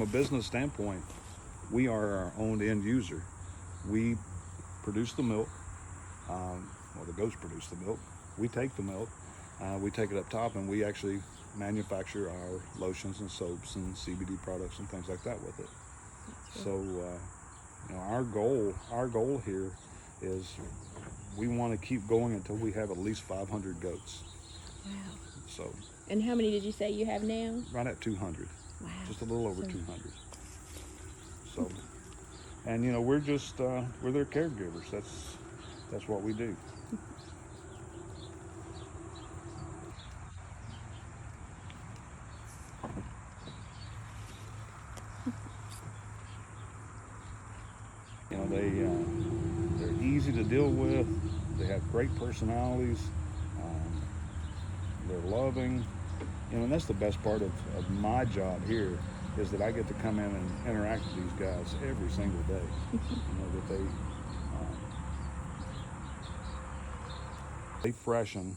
from a business standpoint, we are our own end user. We produce the milk. Well, the goats produce the milk. We take the milk, we take it up top, and we actually manufacture our lotions and soaps and CBD products and things like that with it. So, you know, our goal here is we want to keep going until we have at least 500 goats. Wow. So. And how many did you say you have now? Right at 200. Wow. Just a little over 200. So, and you know, we're just we're their caregivers. That's what we do. You know, they're easy to deal with. They have great personalities. They're loving. You know, and that's the best part of my job here, is that I get to come in and interact with these guys every single day. You know, that they freshen.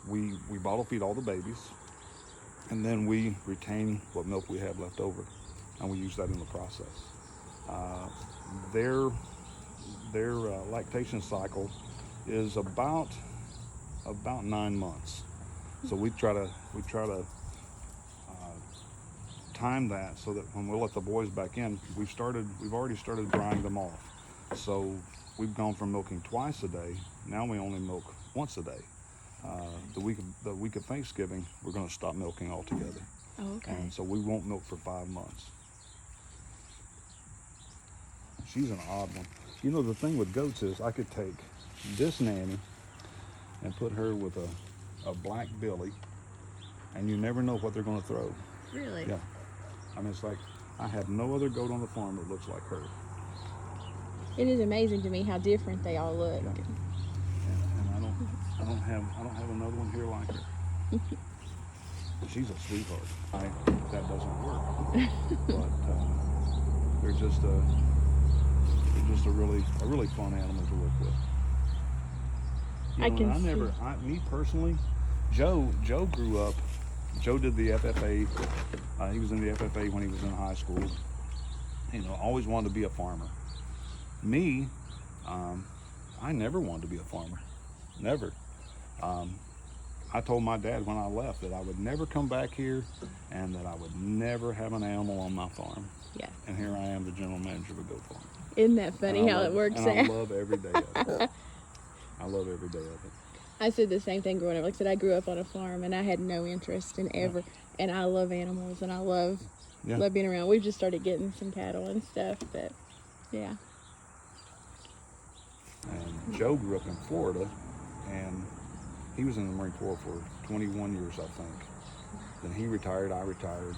We bottle feed all the babies, and then we retain what milk we have left over, and we use that in the process. Their lactation cycle is about 9 months. So we try to time that so that when we let the boys back in, we've already started drying them off. So we've gone from milking twice a day. Now we only milk once a day. The week of Thanksgiving, we're going to stop milking altogether. Oh, okay. And so we won't milk for 5 months. She's an odd one. You know, the thing with goats is I could take this nanny and put her with a black billy, and you never know what they're going to throw. Really? Yeah. I mean, it's like I have no other goat on the farm that looks like her. It is amazing to me how different they all look. Yeah. And I don't have another one here like her. She's a sweetheart. That doesn't work. But they're just a really fun animal to work with. You know, me personally, Joe grew up. Joe did the FFA. He was in the FFA when he was in high school. You know, always wanted to be a farmer. Me, I never wanted to be a farmer. Never. I told my dad when I left that I would never come back here and that I would never have an animal on my farm. Yeah. And here I am, the general manager of a goat farm. Isn't that funny how it works out? I love every day of it. I love every day of it. I said the same thing growing up. Like I said, I grew up on a farm and I had no interest in ever. And I love animals and I love being around. We've just started getting some cattle and stuff, but yeah. And Joe grew up in Florida, and he was in the Marine Corps for 21 years, I think. Then he retired, I retired.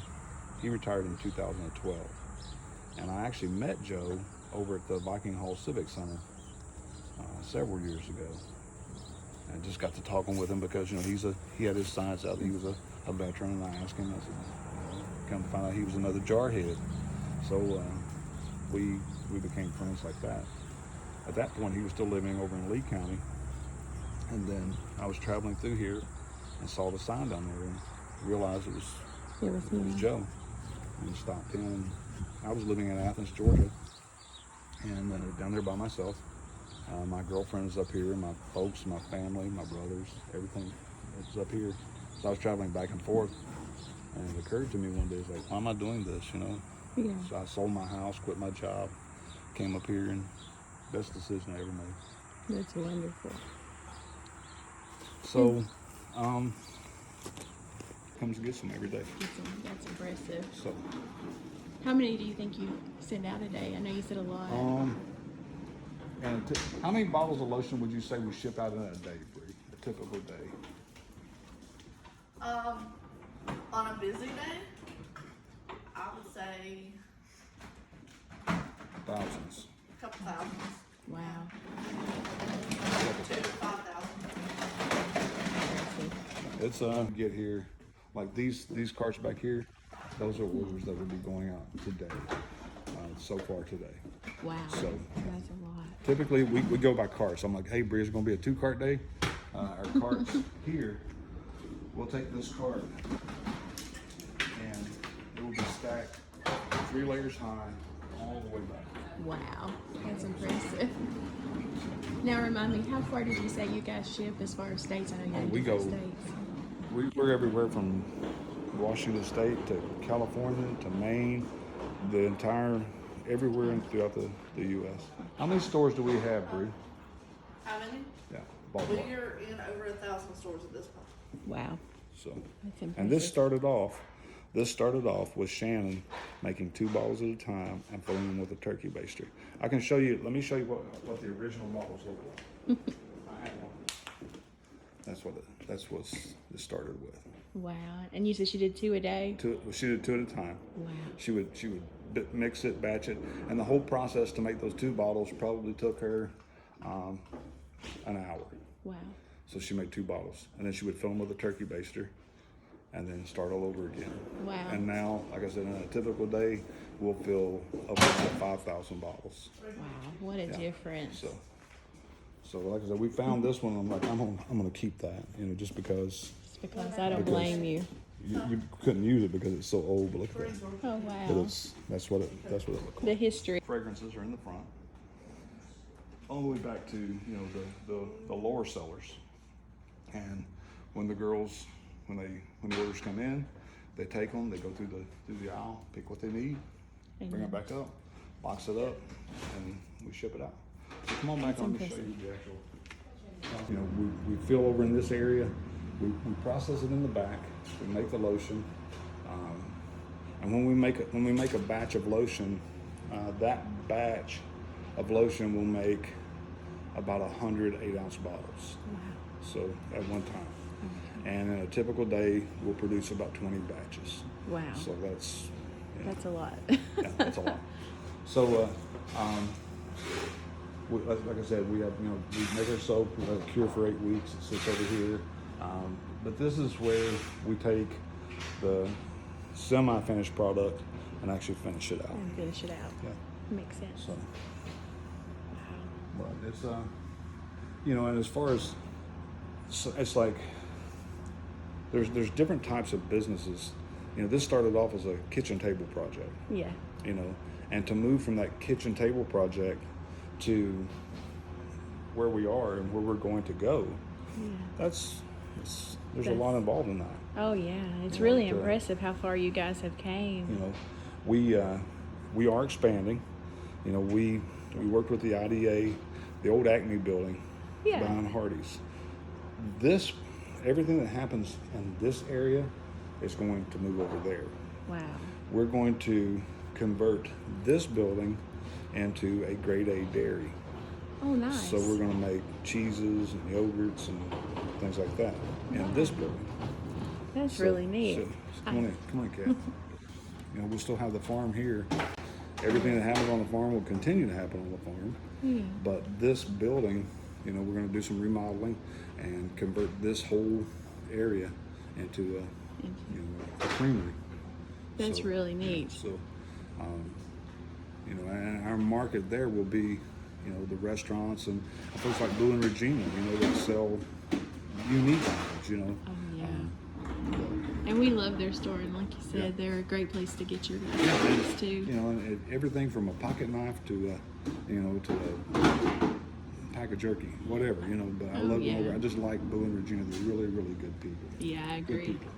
He retired in 2012. And I actually met Joe over at the Viking Hall Civic Center several years ago. And just got to talking with him because, you know, he had his signs out that he was a veteran, and I asked him, I said, come to find out he was another jarhead. So we became friends like that. At that point, he was still living over in Lee County. And then I was traveling through here and saw the sign down there and realized it was Joe. And stopped in. And I was living in Athens, Georgia, and down there by myself. My girlfriend is up here, my folks, my family, my brothers, everything is up here. So I was traveling back and forth, and it occurred to me one day, it's like, why am I doing this, you know? Yeah. So I sold my house, quit my job, came up here, and best decision I ever made. That's wonderful. So, comes and gets them every day. That's impressive. So, how many do you think you send out a day? I know you said a lot. And how many bottles of lotion would you say we ship out in a day, Bree? A typical day? On a busy day, I would say Thousands. a couple thousand. Wow. 2,000 to 5,000. It's get here, like these carts back here, those are orders that will be going out today, so far today. Wow. So That's a lot. typically we go by carts. I'm like, hey, Bree, it's going to be a 2-cart day. Our carts here, we'll take this cart and it will be 3 layers high, all the way back. Wow, that's impressive. Now remind me, how far did you say you guys ship as far as states? I know you're in We different go- states. We're everywhere from Washington State to California to Maine, the entire, everywhere throughout the U.S. How many stores do we have, Bree? How many? Yeah, We ballpark. are in over 1,000 stores at this point. Wow, So, that's impressive. and this started off with Shannon making 2 bottles at a time and filling them with a turkey baster. I can show you. Let me show you what the original bottles look like. I had one. That's what it started with. Wow, and you said she did 2 a day? She did 2 at a time. Wow. She would mix it, batch it, and the whole process to make those 2 bottles probably took her an hour. Wow. So she made 2 bottles, and then she would fill them with a turkey baster, and then start all over again. Wow. And now, like I said, in a typical day, we'll fill up to 5,000 bottles. Wow, what a difference. So like I said, we found this one. I'm like, I'm gonna keep that, just because It's because I don't blame you. you couldn't use it because it's so old. But look at that. Oh But wow. that's what it looks like. The history. Fragrances are in the front, all the way back to the lower sellers. And when the girls, when the orders come in, they take them, they go through the aisle, pick what they need, bring it back up, box it up, and we ship it out. So come on back, let me show you the actual. We fill over in this area, we process it in the back, we make the lotion, and when we make a batch of lotion, that batch of lotion will make about 100 8-ounce bottles. Wow. So at one time. And in a typical day, we'll produce about 20 batches. Wow. So that's That's a lot. yeah, that's a lot. So like I said, we have we make our soap. We have a cure for 8 weeks. It sits over here. But this is where we take the semi-finished product and actually finish it out. And finish it out. Yeah. Makes sense. So, Wow. but it's and as far as it's like there's different types of businesses. This started off as a kitchen table project. Yeah. And to move from that kitchen table project to where we are and where we're going to go, there's a lot involved in that. Oh yeah, it's really impressive how far you guys have came. We are expanding. We worked with the IDA, the old Acme building, behind Hardee's. Everything that happens in this area is going to move over there. Wow. We're going to convert this building into a grade A dairy. Oh, nice. So we're going to make cheeses and yogurts and things like that in this building. That's really neat. So come on, Kat. We'll still have the farm here. Everything that happens on the farm will continue to happen on the farm. But this building, we're going to do some remodeling and convert this whole area into a creamery. That's really neat. So, and our market there will be, the restaurants and folks like Blue and Regina, that sell unique items, Oh yeah. And we love their store, and like you said, they're a great place to get your guys' too. And everything from a pocket knife to to a pack of jerky, whatever, but I love them over. I just like Blue and Regina. They're really, really good people. Yeah, I Good agree. people,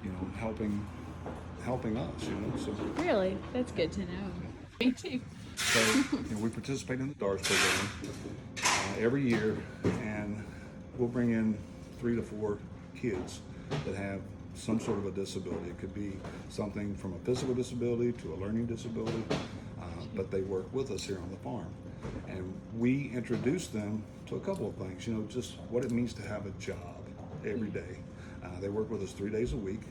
helping us, so. Really? That's good to know. Me too. So, we participate in the DARS program every year, and we'll bring in 3 to 4 kids that have some sort of a disability. It could be something from a physical disability to a learning disability, but they work with us here on the farm. And we introduce them to a couple of things, just what it means to have a job every day. They work with us 3 days a week,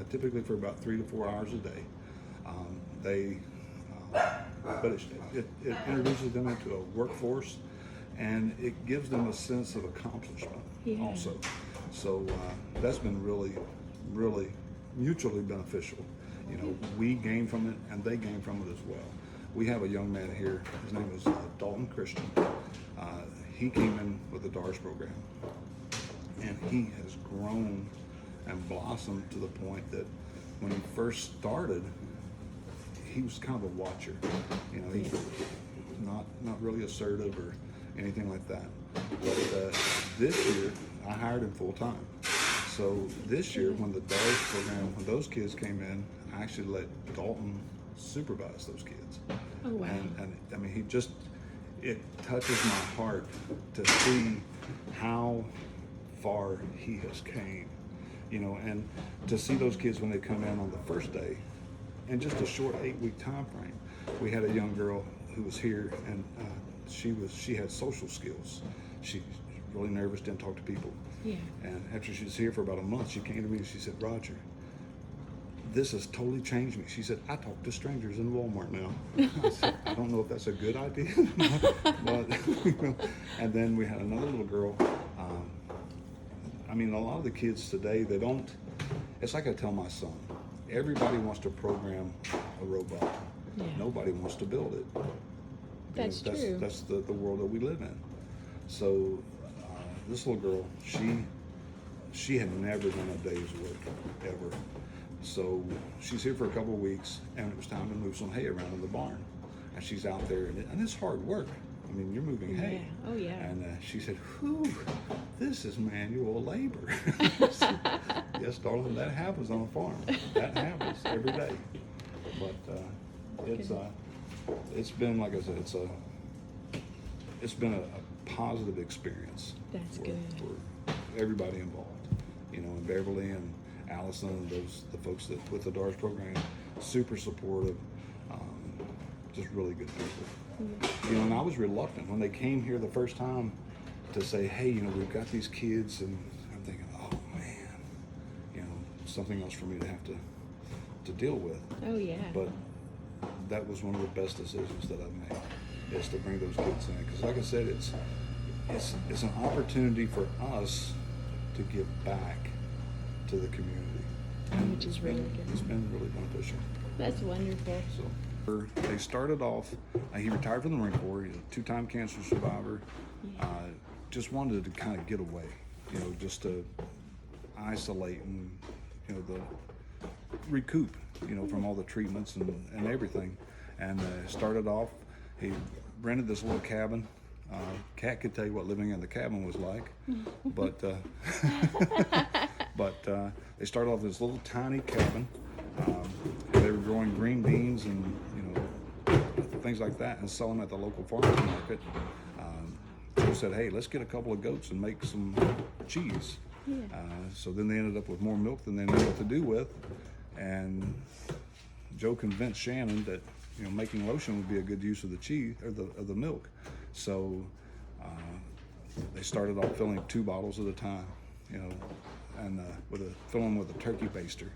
typically for about 3 to 4 hours a day. But it introduces them into a workforce, and it gives them a sense of accomplishment also. So that's been really, really mutually beneficial. We gain from it, and they gain from it as well. We have a young man here. His name is Dalton Christian. He came in with the DARS program, and he has grown and blossomed to the point that when he first started, he was kind of a watcher. You know, he's not really assertive or anything like that. But this year, I hired him full time. So this year, when the DARS program, when those kids came in, I actually let Dalton supervise those kids. Oh, wow. And I mean, it touches my heart to see how far he has came, you know, and to see those kids when they come in on the first day, in just a short 8-week time frame. We had a young girl who was here, and she had social skills. She's really nervous, didn't talk to people. Yeah. And after she was here for about a month, she came to me and she said, "Roger, this has totally changed me." She said, "I talk to strangers in Walmart now." I said, "I don't know if that's a good idea." But, you know, and then we had another little girl. I mean, a lot of the kids today, they don't, it's like I tell my son, everybody wants to program a robot. Yeah. Nobody wants to build it. That's true. That's the world that we live in. So this little girl, she had never done a day's work ever. So she's here for a couple of weeks, and it was time to move some hay around in the barn. And she's out there, and it's hard work. I mean, you're moving hay. Yeah. Oh, yeah. And she said, "Whew, this is manual labor." Said, "Yes, darling, that happens on a farm. That happens every day." But it's been, like I said, it's been a positive experience. That's for, good. for everybody involved. You know, and Beverly and Allison and the folks that with the DARS program, super supportive, just really good people. Yeah. You know, and I was reluctant when they came here the first time to say, "Hey, you know, we've got these kids," and I'm thinking, "Oh man, you know, something else for me to have to deal with." Oh, yeah. But that was one of the best decisions that I've made, is to bring those kids in, because, like I said, it's an opportunity for us to give back to the community, Which is really good. It's been really beneficial. That's wonderful. So they started off. He retired from the Marine Corps. He's a 2-time cancer survivor. Yeah. Just wanted to kind of get away, you know, just to isolate and, you know, the recoup, you know, from all the treatments and everything. And started off. He rented this little cabin. Kat could tell you what living in the cabin was like, but they started off this little tiny cabin. They were growing green beans and, you know, things like that, and selling at the local farmers market. Joe said, "Hey, let's get a couple of goats and make some cheese." Yeah. So then they ended up with more milk than they knew what to do with, and Joe convinced Shannon that, you know, making lotion would be a good use of the cheese or the milk. So they started off filling 2 bottles at a time, you know, and filling with a turkey baster.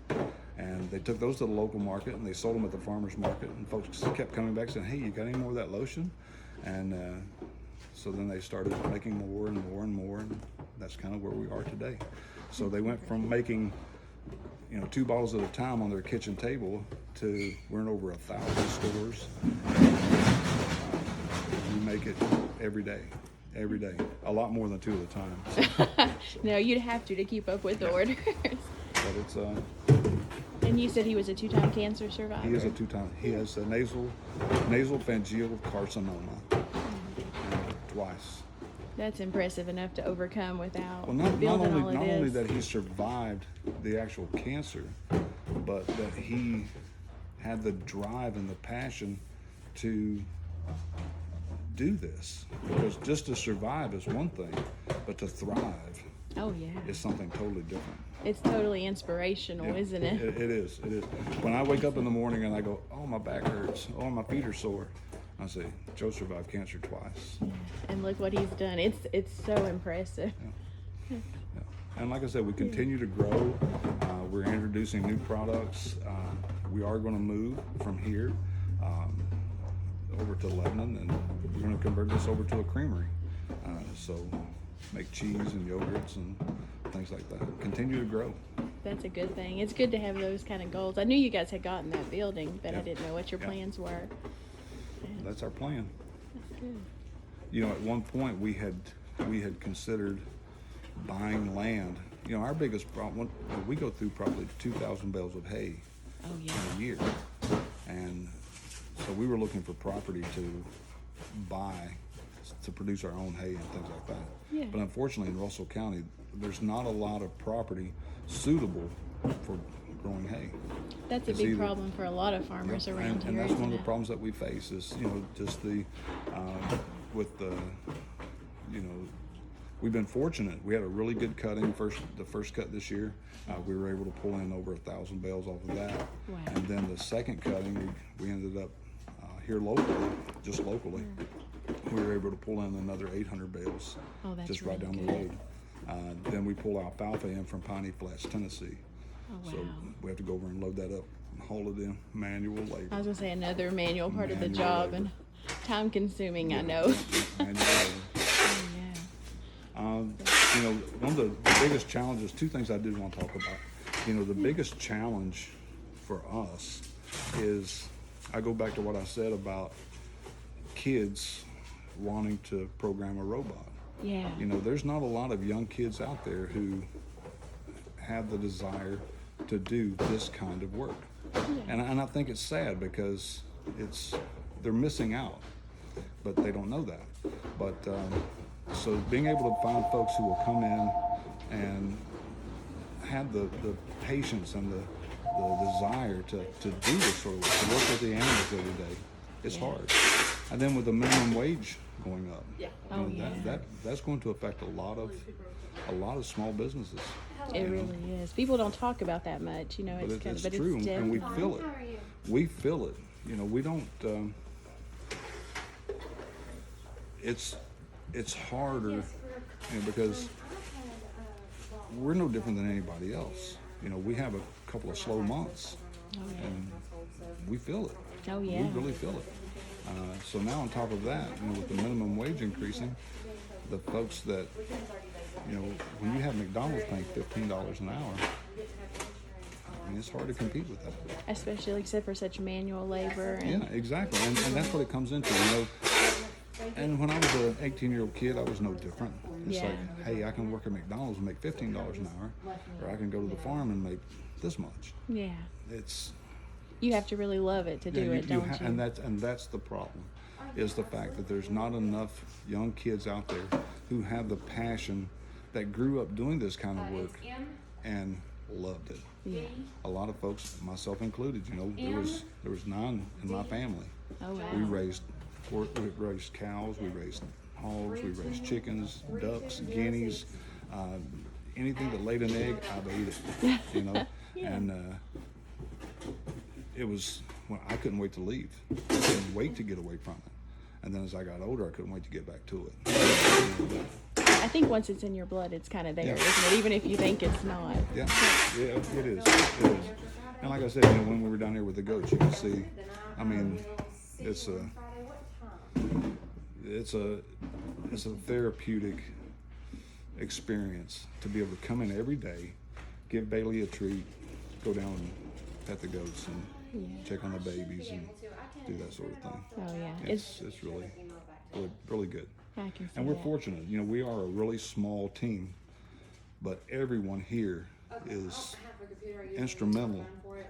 And they took those to the local market and they sold them at the farmers market. And folks kept coming back saying, "Hey, you got any more of that lotion?" And so then they started making more and more and more, and that's kind of where we are today. So they went from making, you know, 2 bottles at a time on their kitchen table to we're in over 1,000 stores. We make it every day, a lot more than 2 at a time. So, No, you'd have to keep up with the orders. but it's And you said he was a 2-time cancer survivor. he is a 2-time. He has a nasal pharyngeal carcinoma twice. That's impressive enough to overcome without Well, not building all of only this. that he survived the actual cancer, but that he had the drive and the passion to do this. Because just to survive is one thing, but to thrive Oh, yeah. is something totally different. It's totally inspirational, Yeah, isn't it? It is. When I wake up in the morning and I go, "Oh, my back hurts. Oh, my feet are sore," I say, "Joe survived cancer twice." And look what he's done. It's so impressive. Yeah. And like I said, we continue to grow. We're introducing new products. We are going to move from here over to Lebanon, and we're going to convert this over to a creamery. So make cheese and yogurts and things like that. Continue to grow. That's a good thing. It's good to have those kind of goals. I knew you guys had gotten that building, but I Yeah. didn't know what your Yeah. plans were. That's our plan. That's good. You know, at one point we had considered buying land. You know, our biggest problem, we go through probably 2,000 bales of hay Oh, yeah. in a year, and we were looking for property to buy to produce our own hay and things like that. Yeah. But unfortunately, in Russell County, there's not a lot of property suitable for growing hay. That's a It's big either- problem for a lot of farmers around and, here. and that's one of isn't the it? problems that we face is, just the, with the, we've been fortunate. We had a really good cutting the first cut this year. We were able to pull in over 1,000 bales off of that. Wow. And then the second cutting, we ended up here locally, just locally. We were able to pull in another 800 bales Oh, that's just right really down good. the road. Then we pull alfalfa in from Piney Flats, Tennessee. Oh, wow. So we have to go over and load that up and haul it in, manual labor. I was gonna say another manual part of the Manual job labor. and time consuming. I know. Manual labor. Oh, yeah. One of the biggest challenges, two things I did want to talk about. The biggest challenge for us is, I go back to what I said about kids wanting to program a robot. Yeah. There's not a lot of young kids out there who have the desire to do this kind of work. And I think it's sad because they're missing out, but they don't know that. But so being able to find folks who will come in and have the patience and the desire to do this sort of work, to work with the animals every day, it's hard. And then with the minimum wage going up, that's going to affect a lot of small businesses. It really is. People don't talk about that much, But It's it's but true, it's and we definitely. feel it. We feel it. We don't. It's harder, because we're no different than anybody else. We have a couple of slow months, and we feel it. Oh yeah. We really feel it. So now on top of that, with the minimum wage increasing, the folks that, when you have McDonald's paying $15 an hour, it's hard to compete with that. Especially like I said, for such manual labor. And Yeah, exactly. And that's what it comes into, And when I was an 18-year-old kid, I was no different. It's Yeah. like, hey, I can work at McDonald's and make $15 an hour, or I can go to the farm and make this much. Yeah. It's You have to really love it to do it, don't you? And that's the problem, is the fact that there's not enough young kids out there who have the passion, that grew up doing this kind of work and loved it. Yeah. A lot of folks, myself included, there was 9 in my family. Oh wow. We raised cows, we raised hogs, we raised chickens, ducks, guineas, anything that laid an egg, I ate it. And it was, I couldn't wait to leave. I couldn't wait to get away from it. And then as I got older, I couldn't wait to get back to it. I think once it's in your blood, it's kind of there, Yeah. isn't it? Even if you think it's not. Yeah, it is. And like I said, when we were down here with the goats, you can see, it's a therapeutic experience to be able to come in every day, give Bailey a treat, go down and pet the goats and check on the babies and do that sort of thing. Oh yeah. It's really really good. I can see And we're that. fortunate. We are a really small team, but everyone here is instrumental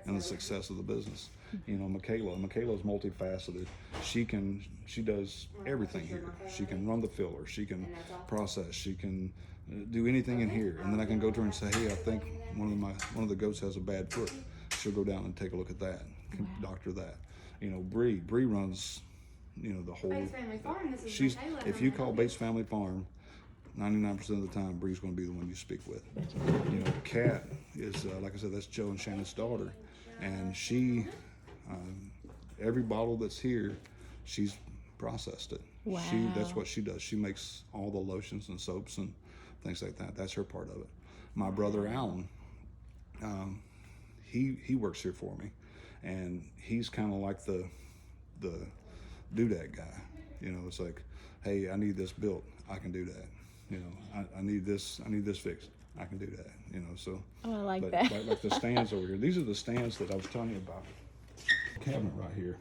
in the success of the business. Michaela's multifaceted. She does everything here. She can run the filler. She can process. She can do anything in here. And then I can go to her and say, hey, I think one of the goats has a bad foot. She'll go down and take a look at that, doctor that. Bree runs, the whole. Bates Family Farm, this is She's Michaela if from you the call Bates. Bates Family Farm, 99% of the time, Bree's going to be the one you speak with. Kat is, like I said, that's Joe and Shannon's daughter, and she, every bottle that's here, she's processed it. Wow. That's what she does. She makes all the lotions and soaps and things like that. That's her part of it. My brother Alan, he works here for me, and he's kind of like the doodad guy. It's like, hey, I need this built, I can do that. I need this fixed, I can do that. So. Oh, I like But that. like the stands over here. These are the stands that I was telling you about. Cabinet right here.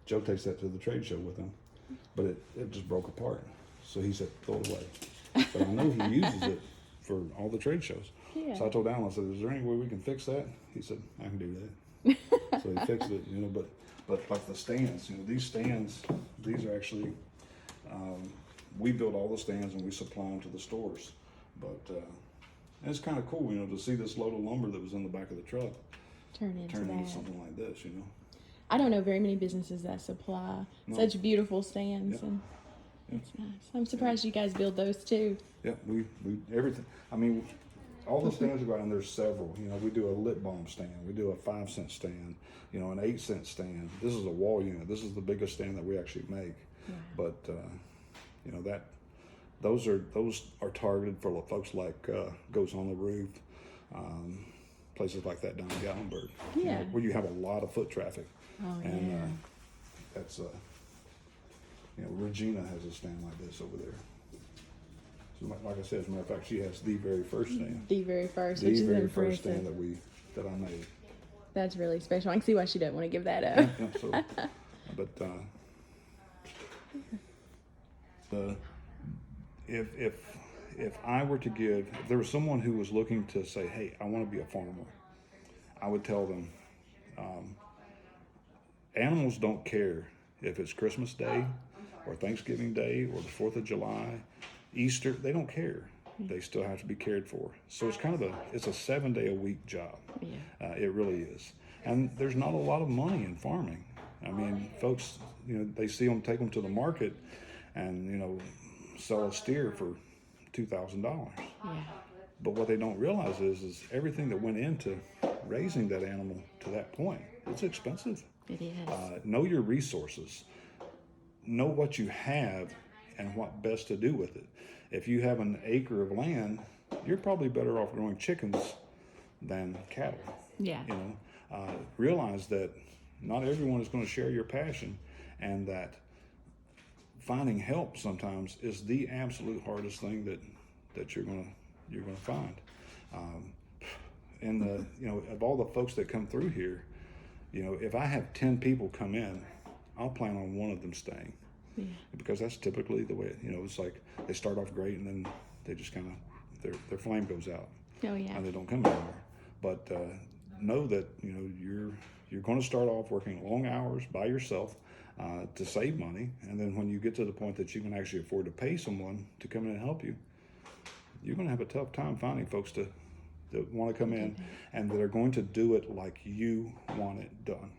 Joe takes that to the trade show with him, but it just broke apart. So he said, throw it away. But I know he uses it for all the trade shows. Yeah. So I told Alan, I said, is there any way we can fix that? He said, I can do that. So he fixed it, you know, but like the stands, you know, these are actually, we build all the stands and we supply them to the stores. But it's kind of cool, you know, to see this load of lumber that was in the back of the truck Turn into turn that. into something like this, you know. I don't know very many businesses that supply such beautiful stands, and it's nice. I'm surprised you guys build those too. Yeah, we everything. I mean, all the stands we got, and there's several. You know, we do a lip balm stand, we do a 5-cent stand, you know, an 8-cent stand. This is a wall unit. This is the biggest stand that we actually make. But you know, those are targeted for folks like Goes on the Roof, places like that down in Gatlinburg. You know, where you have a lot of foot traffic. And that's you know, Regina has a stand like this over there. So like I said, as a matter of fact, she has the very first stand. The very first, The which is very impressive. first stand that I made. That's really special. I can see why she doesn't want to give that up. Yeah, so, but if I were to give, if there was someone who was looking to say, hey, I want to be a farmer, I would tell them, animals don't care if it's Christmas Day or Thanksgiving Day or the 4th of July, Easter, they don't care. They still have to be cared for. So it's kind of it's a 7-day-a-week job. It really is. And there's not a lot of money in farming. I mean, folks, you know, they see them, take them to the market and, you know, sell a steer for $2,000. But what they don't realize is everything that went into raising that animal to that point, it's expensive. It is. Know your resources. Know what you have and what best to do with it. If you have an acre of land, you're probably better off growing chickens than cattle. You know, realize that not everyone is going to share your passion, and that finding help sometimes is the absolute hardest thing that you're gonna find. And you know, of all the folks that come through here, you know, if I have 10 people come in, I'll plan on one of them staying. Because that's typically the way, you know, it's like they start off great and then they just kind of, their flame goes out. And they don't come anymore. But know that, you know, you're going to start off working long hours by yourself to save money. And then when you get to the point that you can actually afford to pay someone to come in and help you, you're going to have a tough time finding folks that want to come in and that are going to do it like you want it done.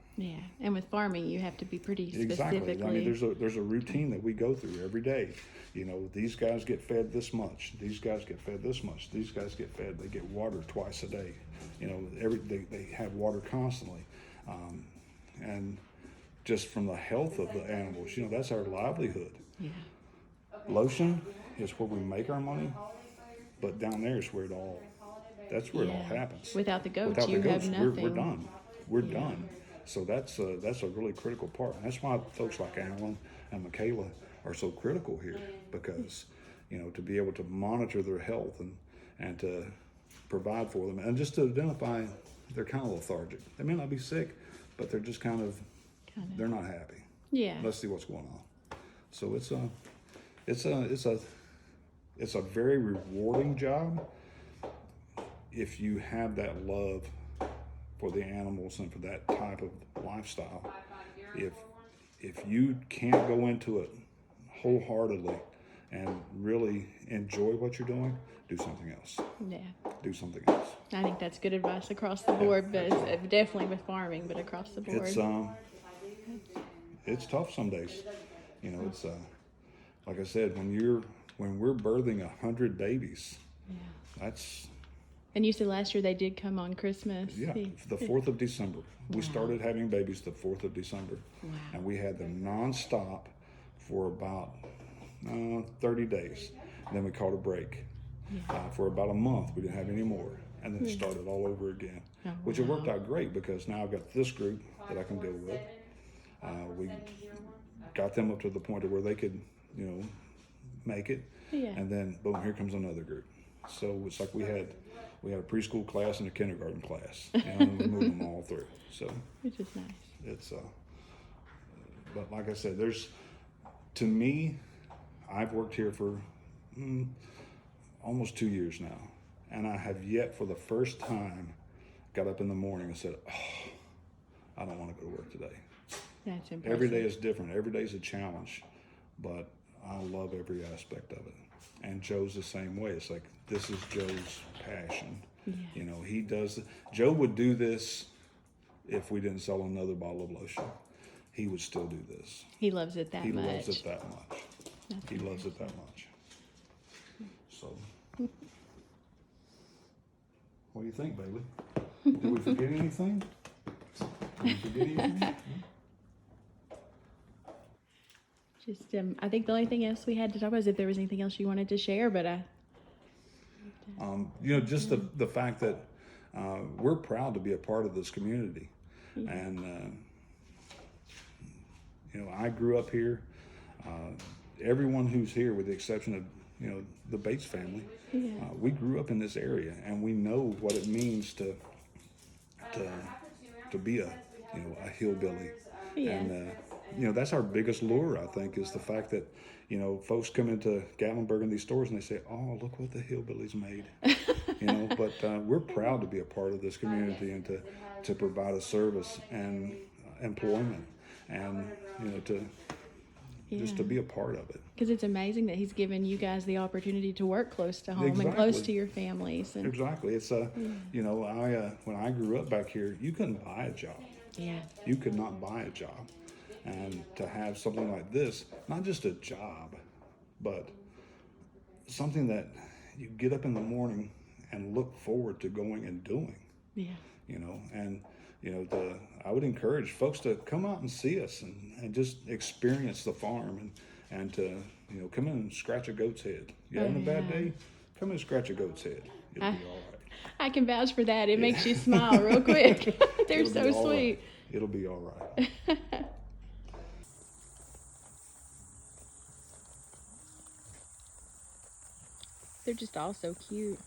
And with farming, you have to be pretty specifically. Exactly. I mean, there's a routine that we go through every day. You know, these guys get fed this much. These guys get fed this much. These guys get fed. They get water twice a day. You know, they have water constantly, and just from the health of the animals, you know, that's our livelihood. Lotion is where we make our money, but down there is where it all. That's where it all happens. Without the goats, you have nothing. We're done. We're done. So that's a really critical part. And that's why folks like Alan and Michaela are so critical here, because, you know, to be able to monitor their health and to provide for them, and just to identify they're kind of lethargic. They may not be sick, but they're just kind of they're not happy. Let's see what's going on. So it's a very rewarding job if you have that love for the animals and for that type of lifestyle. If you can't go into it wholeheartedly and really enjoy what you're doing, do something else. Do something else. I think that's good advice across the board, but definitely with farming, but across the board. It's tough some days. You know, it's like I said, when we're birthing 100 babies, that's. And you said last year they did come on Christmas. The 4th of December. We started having babies the 4th of December. And we had them nonstop for about 30 days. And then we called a break. For about a month, we didn't have any more. And then it started all over again. Which it worked out great, because now I've got this group that I can deal with. We got them up to the point of where they could, you know, make it. And then, boom, here comes another group. So it's like we had a preschool class and a kindergarten class, and we moved them all through. So, which is nice. It's but like I said, to me, I've worked here for almost 2 years now, and I have yet, for the first time, got up in the morning and said, "Oh, I don't want to go to work today. That's impressive. Every day is different. Every day is a challenge, but I love every aspect of it. And Joe's the same way. It's like, this is Joe's passion. Yeah. You know, he does. Joe would do this if we didn't sell another bottle of lotion. He would still do this. He loves it that He much. loves it that much. He loves it that much. So, what do you think, Bailey? Did we forget anything? Did we forget anything? Just, I think the only thing else we had to talk about is if there was anything else you wanted to share, but You know, just the fact that we're proud to be a part of this community. And, you know, I grew up here. Everyone who's here, with the exception of, you know, the Bates family, we grew up in this area, and we know what it means to be a, you know, a hillbilly. And, you know, that's our biggest lure, I think, is the fact that, you know, folks come into Gatlinburg in these stores and they say, oh, look what the hillbillies made. You know, but we're proud to be a part of this community and to provide a service and employment and, you know, just to be a part of it. Because it's amazing that he's given you guys the opportunity to work close to home and Exactly. close to your families. And Exactly. It's you know, when I grew up back here, you couldn't buy a job. yeah, You could not buy a job. And to have something like this, not just a job, but something that you get up in the morning and look forward to going and doing. yeah, You know, and you know, I would encourage folks to come out and see us and just experience the farm and to, you know, come in and scratch a goat's head. You having a bad day? Come in and scratch a goat's head. It'll be all right. I can vouch for that. It makes you smile real quick. They're It'll be so all sweet. right. It'll be all right. They're just all so cute.